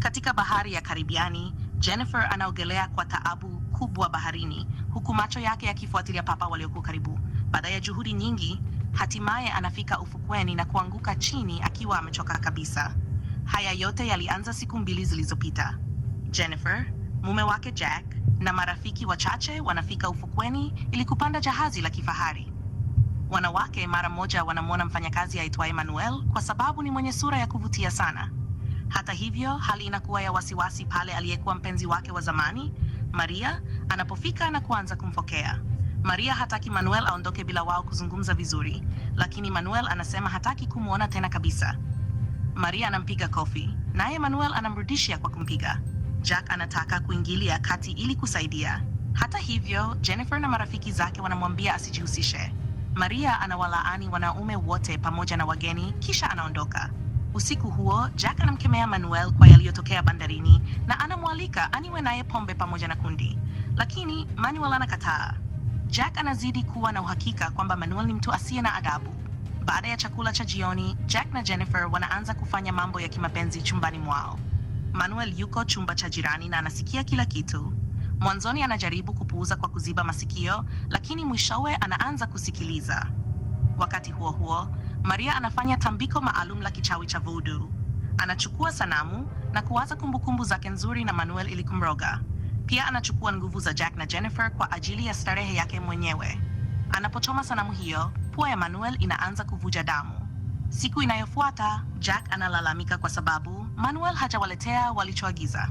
Katika bahari ya Karibiani, Jennifer anaogelea kwa taabu kubwa baharini, huku macho yake yakifuatilia papa waliokuwa karibu. Baada ya juhudi nyingi, hatimaye anafika ufukweni na kuanguka chini akiwa amechoka kabisa. Haya yote yalianza siku 2 zilizopita. Jennifer, mume wake Jack na marafiki wachache wanafika ufukweni ili kupanda jahazi la kifahari. Wanawake mara moja wanamwona mfanyakazi aitwaye Manuel kwa sababu ni mwenye sura ya kuvutia sana. Hata hivyo, hali inakuwa ya wasiwasi pale aliyekuwa mpenzi wake wa zamani, Maria, anapofika na kuanza kumfokea. Maria hataki Manuel aondoke bila wao kuzungumza vizuri, lakini Manuel anasema hataki kumwona tena kabisa. Maria anampiga kofi, naye Manuel anamrudishia kwa kumpiga. Jack anataka kuingilia kati ili kusaidia. Hata hivyo, Jennifer na marafiki zake wanamwambia asijihusishe. Maria anawalaani wanaume wote pamoja na wageni, kisha anaondoka. Usiku huo, Jack anamkemea Manuel kwa yaliyotokea bandarini na anamwalika anywe naye pombe pamoja na kundi. Lakini Manuel anakataa. Jack anazidi kuwa na uhakika kwamba Manuel ni mtu asiye na adabu. Baada ya chakula cha jioni, Jack na Jennifer wanaanza kufanya mambo ya kimapenzi chumbani mwao. Manuel yuko chumba cha jirani na anasikia kila kitu. Mwanzoni anajaribu kupuuza kwa kuziba masikio, lakini mwishowe anaanza kusikiliza. Wakati huo huo, Maria anafanya tambiko maalum la kichawi cha voodoo. Anachukua sanamu na kuwaza kumbukumbu zake nzuri na Manuel ili kumroga. Pia anachukua nguvu za Jack na Jennifer kwa ajili ya starehe yake mwenyewe. Anapochoma sanamu hiyo, pua ya Manuel inaanza kuvuja damu. Siku inayofuata, Jack analalamika kwa sababu Manuel hajawaletea walichoagiza.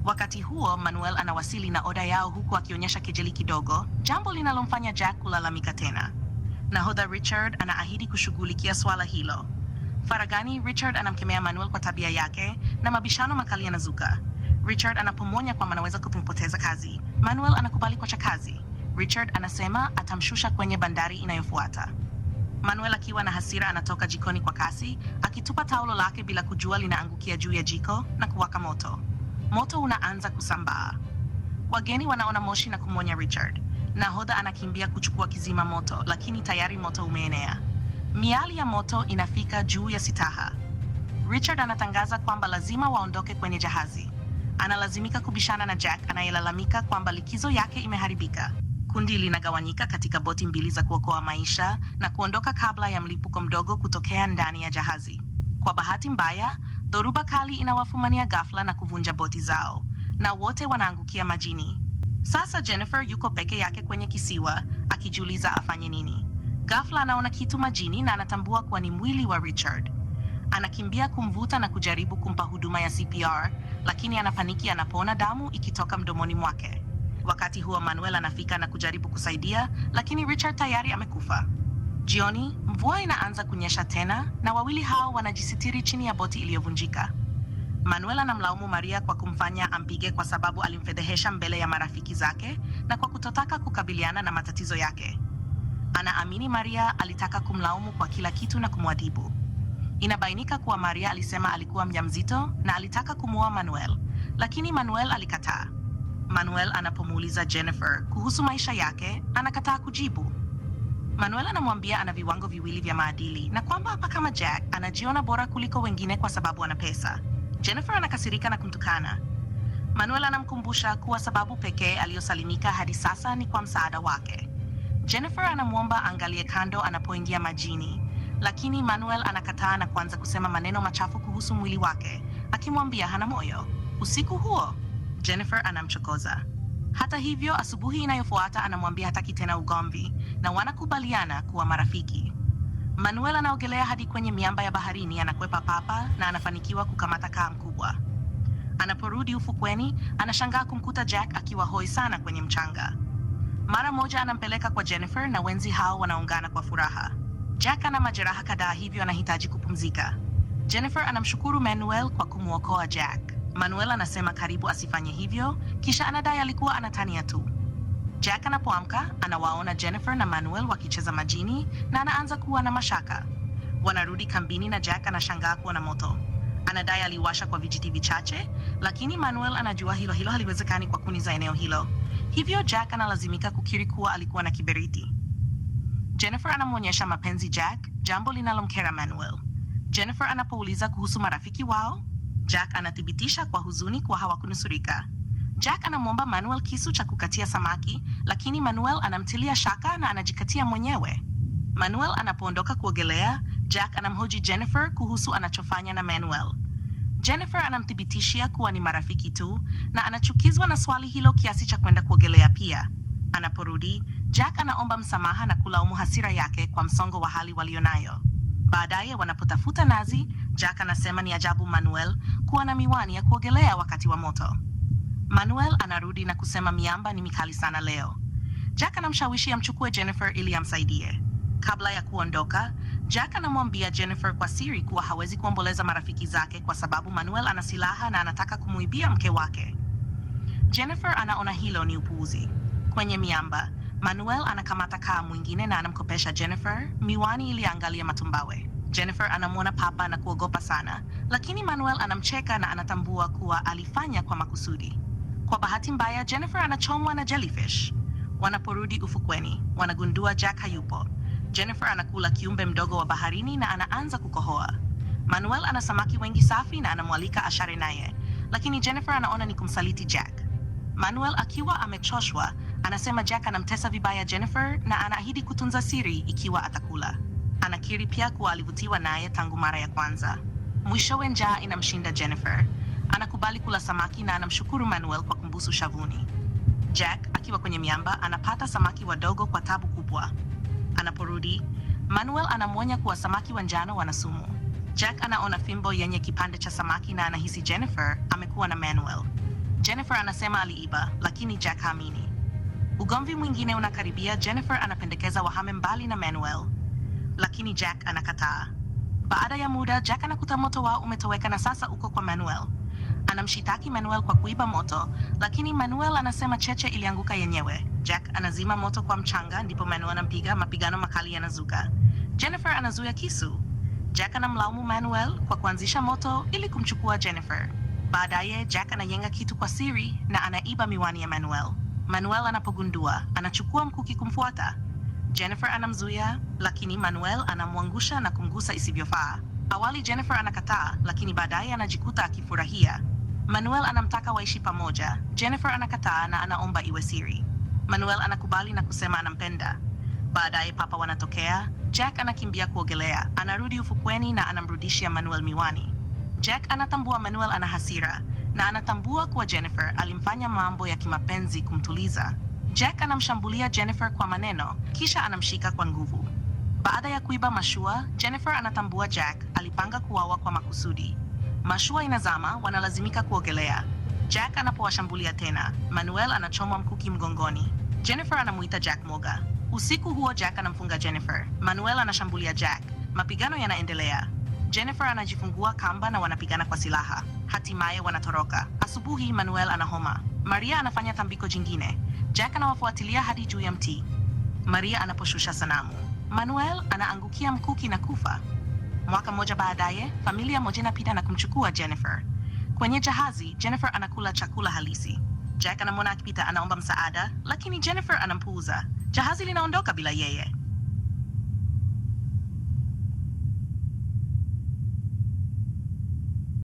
Wakati huo, Manuel anawasili na oda yao huku akionyesha kejeli kidogo, jambo linalomfanya Jack kulalamika tena. Nahodha Richard anaahidi kushughulikia swala hilo. Faragani, Richard anamkemea Manuel kwa tabia yake na mabishano makali yanazuka. Richard anapomonya kwamba anaweza kumpoteza kazi. Manuel anakubali kuacha kazi. Richard anasema atamshusha kwenye bandari inayofuata. Manuel akiwa na hasira anatoka jikoni kwa kasi, akitupa taulo lake bila kujua linaangukia juu ya jiko na kuwaka moto. Moto unaanza kusambaa. Wageni wanaona moshi na kumwonya Richard. Nahodha anakimbia kuchukua kizima moto, lakini tayari moto umeenea. Miali ya moto inafika juu ya sitaha. Richard anatangaza kwamba lazima waondoke kwenye jahazi. Analazimika kubishana na Jack anayelalamika kwamba likizo yake imeharibika. Kundi linagawanyika katika boti 2 za kuokoa maisha na kuondoka kabla ya mlipuko mdogo kutokea ndani ya jahazi. Kwa bahati mbaya, dhoruba kali inawafumania ghafla na kuvunja boti zao, na wote wanaangukia majini. Sasa Jennifer yuko peke yake kwenye kisiwa, akijiuliza afanye nini. Ghafla anaona kitu majini na anatambua kuwa ni mwili wa Richard. Anakimbia kumvuta na kujaribu kumpa huduma ya CPR, lakini anapaniki anapoona damu ikitoka mdomoni mwake. Wakati huo Manuel anafika na kujaribu kusaidia, lakini Richard tayari amekufa. Jioni, mvua inaanza kunyesha tena na wawili hao wanajisitiri chini ya boti iliyovunjika. Manuel anamlaumu Maria kwa kumfanya ampige kwa sababu alimfedhehesha mbele ya marafiki zake na kwa kutotaka kukabiliana na matatizo yake. Anaamini Maria alitaka kumlaumu kwa kila kitu na kumwadhibu. Inabainika kuwa Maria alisema alikuwa mjamzito na alitaka kumuoa Manuel, lakini Manuel alikataa. Manuel anapomuuliza Jennifer kuhusu maisha yake, anakataa kujibu. Manuel anamwambia ana viwango viwili vya maadili na kwamba hapa kama Jack anajiona bora kuliko wengine kwa sababu ana pesa. Jennifer anakasirika na kumtukana. Manuel anamkumbusha kuwa sababu pekee aliyosalimika hadi sasa ni kwa msaada wake. Jennifer anamwomba angalie kando anapoingia majini, lakini Manuel anakataa na kuanza kusema maneno machafu kuhusu mwili wake, akimwambia hana moyo. Usiku huo, Jennifer anamchokoza. Hata hivyo, asubuhi inayofuata anamwambia hataki tena ugomvi na wanakubaliana kuwa marafiki. Manuel anaogelea hadi kwenye miamba ya baharini, anakwepa papa na anafanikiwa kukamata kaa mkubwa. Anaporudi ufukweni, anashangaa kumkuta Jack akiwa hoi sana kwenye mchanga. Mara moja anampeleka kwa Jennifer na wenzi hao wanaungana kwa furaha. Jack ana majeraha kadhaa, hivyo anahitaji kupumzika. Jennifer anamshukuru Manuel kwa kumwokoa Jack. Manuel anasema karibu asifanye hivyo, kisha anadai alikuwa anatania tu. Jack anapoamka, anawaona Jennifer na Manuel wakicheza majini na anaanza kuwa na mashaka. Wanarudi kambini na Jack anashangaa kuwa na moto. Anadai aliwasha kwa vijiti vichache, lakini Manuel anajua hilo haliwezekani kwa kuni za eneo hilo. Hivyo Jack analazimika kukiri kuwa alikuwa na kiberiti. Jennifer anamwonyesha mapenzi Jack, jambo linalomkera Manuel. Jennifer anapouliza kuhusu marafiki wao, Jack anathibitisha kwa huzuni kuwa hawakunusurika. Jack anamwomba Manuel kisu cha kukatia samaki, lakini Manuel anamtilia shaka na anajikatia mwenyewe. Manuel anapoondoka kuogelea, Jack anamhoji Jennifer kuhusu anachofanya na Manuel. Jennifer anamthibitishia kuwa ni marafiki tu na anachukizwa na swali hilo kiasi cha kwenda kuogelea pia. Anaporudi, Jack anaomba msamaha na kulaumu hasira yake kwa msongo wa hali walionayo. Baadaye wanapotafuta nazi, Jack anasema ni ajabu Manuel kuwa na miwani ya kuogelea wakati wa moto. Manuel anarudi na kusema miamba ni mikali sana leo. Jack anamshawishi amchukue Jennifer ili amsaidie. Kabla ya kuondoka, Jack anamwambia Jennifer kwa siri kuwa hawezi kuomboleza marafiki zake kwa sababu Manuel ana silaha na anataka kumuibia mke wake. Jennifer anaona hilo ni upuuzi. Kwenye miamba, Manuel anakamata kaa mwingine na anamkopesha Jennifer miwani ili aangalie matumbawe. Jennifer anamwona papa na kuogopa sana, lakini Manuel anamcheka na anatambua kuwa alifanya kwa makusudi. Kwa bahati mbaya, Jennifer anachomwa na jellyfish. Wanaporudi ufukweni, wanagundua Jack hayupo. Jennifer anakula kiumbe mdogo wa baharini na anaanza kukohoa. Manuel ana samaki wengi safi na anamwalika ashare naye, lakini Jennifer anaona ni kumsaliti Jack. Manuel akiwa amechoshwa, anasema Jack anamtesa vibaya Jennifer na anaahidi kutunza siri ikiwa atakula. Anakiri pia kuwa alivutiwa naye tangu mara ya kwanza. Mwishowe njaa inamshinda Jennifer. Anakubali kula samaki na anamshukuru Manuel kwa kumbusu shavuni. Jack akiwa kwenye miamba anapata samaki wadogo kwa tabu kubwa. Anaporudi, Manuel anamwonya kuwa samaki wa njano wana sumu. Jack anaona fimbo yenye kipande cha samaki na anahisi Jennifer amekuwa na Manuel. Jennifer anasema aliiba, lakini Jack haamini. Ugomvi mwingine unakaribia. Jennifer anapendekeza wahame mbali na Manuel, lakini Jack anakataa. Baada ya muda, Jack anakuta moto wao umetoweka na sasa uko kwa Manuel. Anamshitaki Manuel kwa kuiba moto, lakini Manuel anasema cheche ilianguka yenyewe. Jack anazima moto kwa mchanga, ndipo Manuel anampiga, mapigano makali yanazuka. Jennifer anazuia kisu. Jack anamlaumu Manuel kwa kuanzisha moto ili kumchukua Jennifer. Baadaye Jack anayenga kitu kwa siri na anaiba miwani ya Manuel. Manuel anapogundua, anachukua mkuki kumfuata. Jennifer anamzuia, lakini Manuel anamwangusha na kumgusa isivyofaa. Awali Jennifer anakataa, lakini baadaye anajikuta akifurahia. Manuel anamtaka waishi pamoja. Jennifer anakataa na anaomba iwe siri. Manuel anakubali na kusema anampenda. Baadaye papa wanatokea. Jack anakimbia kuogelea. Anarudi ufukweni na anamrudishia Manuel miwani. Jack anatambua Manuel ana hasira na anatambua kuwa Jennifer alimfanya mambo ya kimapenzi kumtuliza. Jack anamshambulia Jennifer kwa maneno, kisha anamshika kwa nguvu. Baada ya kuiba mashua, Jennifer anatambua Jack alipanga kuuawa kwa makusudi. Mashua inazama, wanalazimika kuogelea. Jack anapowashambulia tena, Manuel anachomwa mkuki mgongoni. Jennifer anamuita Jack moga. Usiku huo Jack anamfunga Jennifer. Manuel anashambulia Jack. Mapigano yanaendelea. Jennifer anajifungua kamba na wanapigana kwa silaha. Hatimaye wanatoroka. Asubuhi Manuel ana homa. Maria anafanya tambiko jingine. Jack anawafuatilia hadi juu ya mti. Maria anaposhusha sanamu, Manuel anaangukia mkuki na kufa. Mwaka mmoja baadaye, familia moja inapita na kumchukua Jennifer. Kwenye jahazi, Jennifer anakula chakula halisi. Jack anamwona akipita, anaomba msaada, lakini Jennifer anampuuza. Jahazi linaondoka bila yeye.